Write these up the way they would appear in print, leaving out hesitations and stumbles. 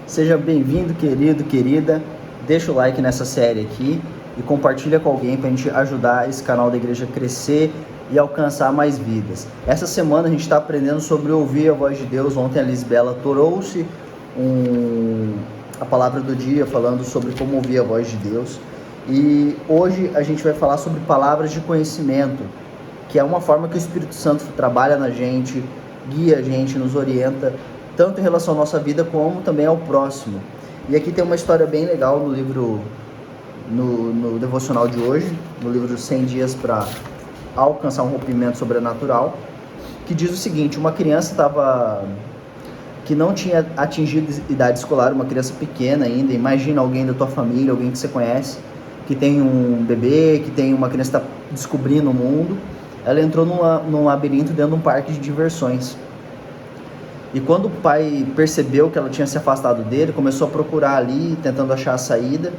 Seja bem-vindo, querido, querida. Deixa o like nessa série aqui e compartilha com alguém para a gente ajudar esse canal da igreja a crescer e alcançar mais vidas. Essa semana a gente está aprendendo sobre ouvir a voz de Deus. Ontem a Lisbela trouxe a palavra do dia falando sobre como ouvir a voz de Deus. E hoje a gente vai falar sobre palavras de conhecimento, que é uma forma que o Espírito Santo trabalha na gente, guia a gente, nos orienta, tanto em relação à nossa vida como também ao próximo. E aqui tem uma história bem legal no livro, no devocional de hoje, no livro 100 dias para alcançar um rompimento sobrenatural, que diz o seguinte: uma criança que não tinha atingido idade escolar, uma criança pequena ainda, imagina alguém da tua família, alguém que você conhece, que tem um bebê, que tem uma criança que está descobrindo o mundo. Ela entrou num labirinto dentro de um parque de diversões. E quando o pai percebeu que ela tinha se afastado dele, começou a procurar ali, tentando achar a saída.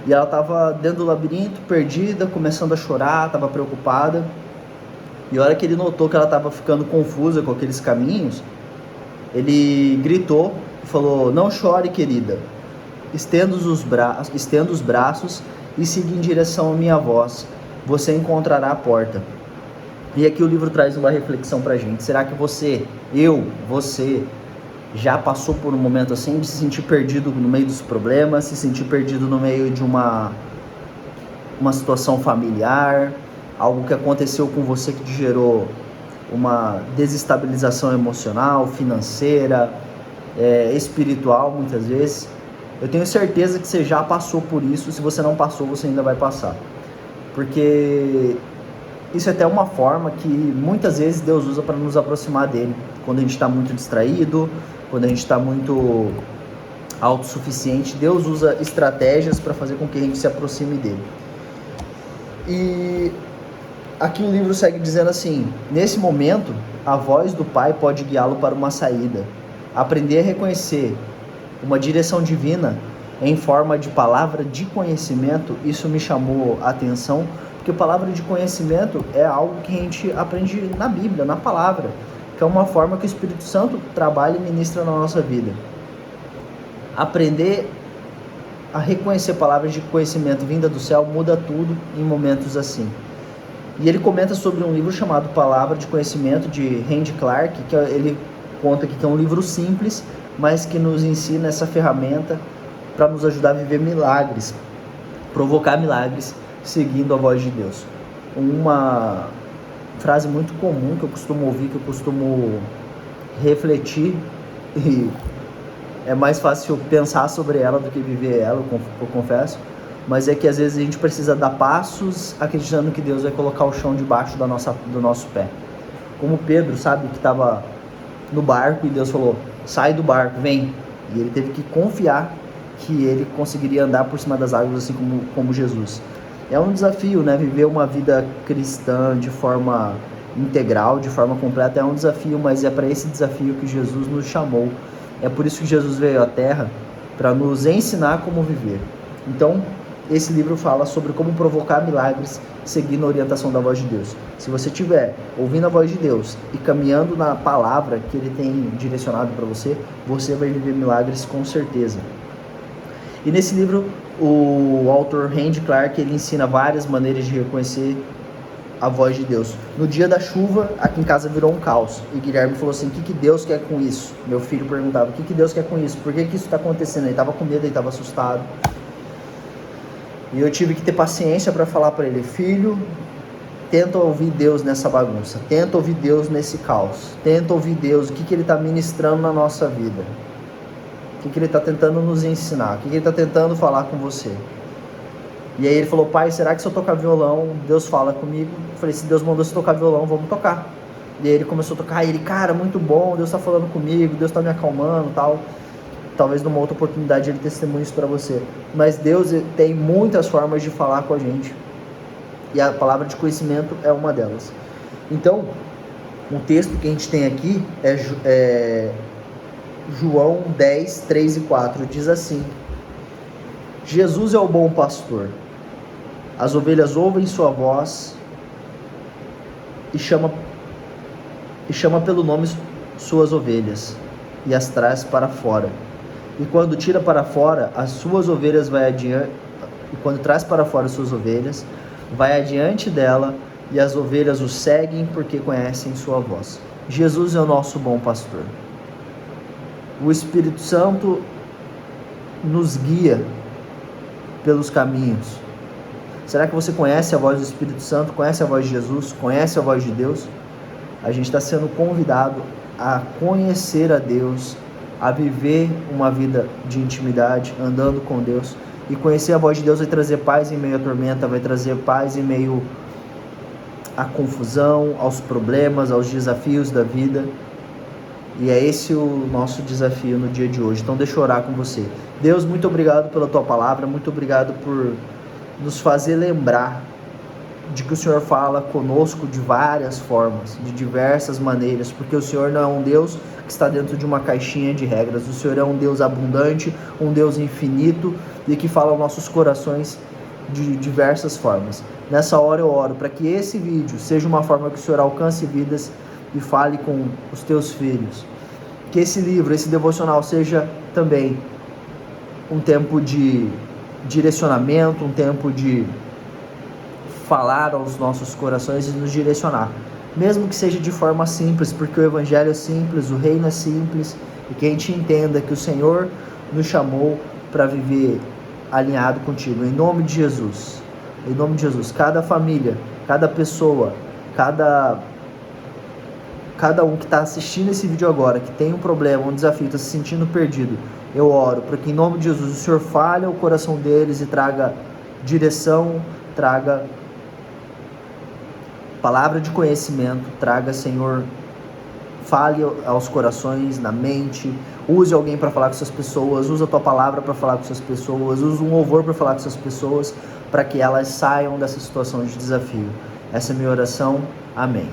E ela estava dentro do labirinto, perdida, começando a chorar, estava preocupada. E a hora que ele notou que ela estava ficando confusa com aqueles caminhos, ele gritou e falou: "Não chore, querida. Estenda os braços e siga em direção à minha voz. Você encontrará a porta." E aqui o livro traz uma reflexão pra gente. Será que você já passou por um momento assim de se sentir perdido no meio dos problemas, se sentir perdido no meio de uma situação familiar, algo que aconteceu com você que te gerou uma desestabilização emocional, financeira, espiritual muitas vezes? Eu tenho certeza que você já passou por isso. Se você não passou, você ainda vai passar, porque isso é até uma forma que muitas vezes Deus usa para nos aproximar dele. Quando a gente está muito distraído, quando a gente está muito autossuficiente, Deus usa estratégias para fazer com que a gente se aproxime dele. E aqui o livro segue dizendo assim: nesse momento, a voz do Pai pode guiá-lo para uma saída. Aprender a reconhecer uma direção divina em forma de palavra de conhecimento, isso me chamou a atenção, porque palavra de conhecimento é algo que a gente aprende na Bíblia, na palavra, que é uma forma que o Espírito Santo trabalha e ministra na nossa vida. Aprender a reconhecer palavras de conhecimento vinda do céu muda tudo em momentos assim. E ele comenta sobre um livro chamado Palavra de Conhecimento, de Randy Clark, que ele conta aqui que é um livro simples, mas que nos ensina essa ferramenta para nos ajudar a viver milagres, provocar milagres, seguindo a voz de Deus. Uma frase muito comum que eu costumo ouvir, que eu costumo refletir, e é mais fácil pensar sobre ela do que viver ela, eu confesso, mas é que às vezes a gente precisa dar passos acreditando que Deus vai colocar o chão debaixo do nosso pé. Como Pedro, sabe, que estava no barco e Deus falou: "Sai do barco, vem." E ele teve que confiar que ele conseguiria andar por cima das águas, assim como Jesus. É um desafio, né? Viver uma vida cristã de forma integral, de forma completa, é um desafio, mas é para esse desafio que Jesus nos chamou. É por isso que Jesus veio à Terra, para nos ensinar como viver. Então, esse livro fala sobre como provocar milagres seguindo a orientação da voz de Deus. Se você estiver ouvindo a voz de Deus e caminhando na palavra que Ele tem direcionado para você, você vai viver milagres com certeza. E nesse livro, o autor Randy Clark, ele ensina várias maneiras de reconhecer a voz de Deus. No dia da chuva, aqui em casa virou um caos. E Guilherme falou assim: "O que Deus quer com isso?" Meu filho perguntava: "O que Deus quer com isso? Por que isso está acontecendo?" Ele estava com medo, ele estava assustado. E eu tive que ter paciência para falar para ele: "Filho, tenta ouvir Deus nessa bagunça. Tenta ouvir Deus nesse caos. Tenta ouvir Deus, o que Ele está ministrando na nossa vida. O que Ele está tentando nos ensinar, o que Ele está tentando falar com você." E aí ele falou: "Pai, será que se eu tocar violão, Deus fala comigo?" Eu falei: "Se Deus mandou você tocar violão, vamos tocar." E aí ele começou a tocar, e ele: "Cara, muito bom, Deus está falando comigo, Deus está me acalmando, tal." Talvez numa outra oportunidade ele testemunhe isso para você. Mas Deus tem muitas formas de falar com a gente, e a palavra de conhecimento é uma delas. Então, o texto que a gente tem aqui é João 10, 3 e 4, diz assim: "Jesus é o bom pastor. As ovelhas ouvem sua voz e chama pelo nome suas ovelhas e as traz para fora. E quando tira para fora as suas ovelhas, vai adiante. E quando traz para fora as suas ovelhas, vai adiante dela, e as ovelhas o seguem porque conhecem sua voz. Jesus é o nosso bom pastor. O Espírito Santo nos guia pelos caminhos. Será que você conhece a voz do Espírito Santo? Conhece a voz de Jesus? Conhece a voz de Deus? A gente está sendo convidado a conhecer a Deus, a viver uma vida de intimidade, andando com Deus. E conhecer a voz de Deus vai trazer paz em meio à tormenta, vai trazer paz em meio à confusão, aos problemas, aos desafios da vida. E é esse o nosso desafio no dia de hoje. Então deixa eu orar com você. Deus, muito obrigado pela tua palavra, muito obrigado por nos fazer lembrar de que o Senhor fala conosco de várias formas, de diversas maneiras, porque o Senhor não é um Deus que está dentro de uma caixinha de regras. O Senhor é um Deus abundante, um Deus infinito e que fala aos nossos corações de diversas formas. Nessa hora eu oro para que esse vídeo seja uma forma que o Senhor alcance vidas e fale com os teus filhos. Que esse livro, esse devocional seja também um tempo de direcionamento, um tempo de falar aos nossos corações e nos direcionar, mesmo que seja de forma simples, porque o Evangelho é simples, o reino é simples, e que a gente entenda que o Senhor nos chamou para viver alinhado contigo, em nome de Jesus. Em nome de Jesus, cada família, cada pessoa, cada um que está assistindo esse vídeo agora, que tem um problema, um desafio, está se sentindo perdido, eu oro para que em nome de Jesus o Senhor fale ao coração deles e traga direção, traga palavra de conhecimento, traga, Senhor, fale aos corações, na mente, use alguém para falar com essas pessoas, use a tua palavra para falar com essas pessoas, use um louvor para falar com essas pessoas, para que elas saiam dessa situação de desafio. Essa é a minha oração. Amém.